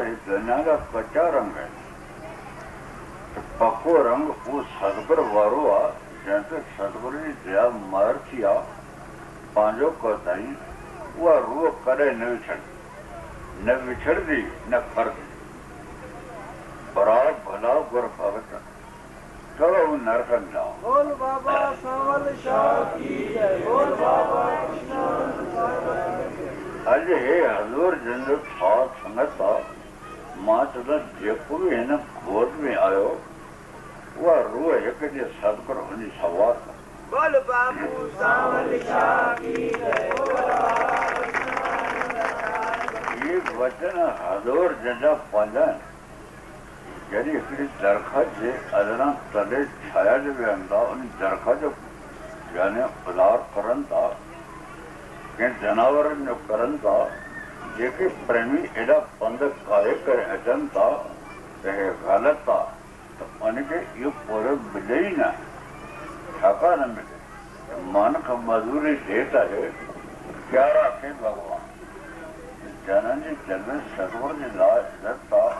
इस दुनिया का कच्चा रंग है। पक्को रंग वो सदगुरु वारो आ जैसे सदगुरु जी दया मर्थिया पांजो कोताई वो रूह करे न विछड़ दी न फर्क बराबर भला गुर भगत चलो नरकन जाओ। बोल बाबा सावल शाह की जय। बोल बाबा आज हे हजूर जिंदु साथ संगत मां चलो जेको भी हिन गोद में आयो वह रूह एक जे सदगुरु हुन सवार बोल बाबू सावल शाह की जय। ये वचन हजूर जंजा पंजा यानी हिकिड़ी दरख़्वास्त जे अदना तले छाया जे वेहनि था उन दरख़्वास्त जो यानी उधार करनि था कंहिं जानवरनि जो करनि था जेके प्रेमी एॾा पंध काहे करे अचनि था त हे ग़लति आहे त उनखे इहो पूरो मिले ई न छाकाणि न मिले मन खां मज़ूरी देत आहे प्यारा खे भॻवान जननि जी जन्म सदगुर जे लाइ इज़त आहे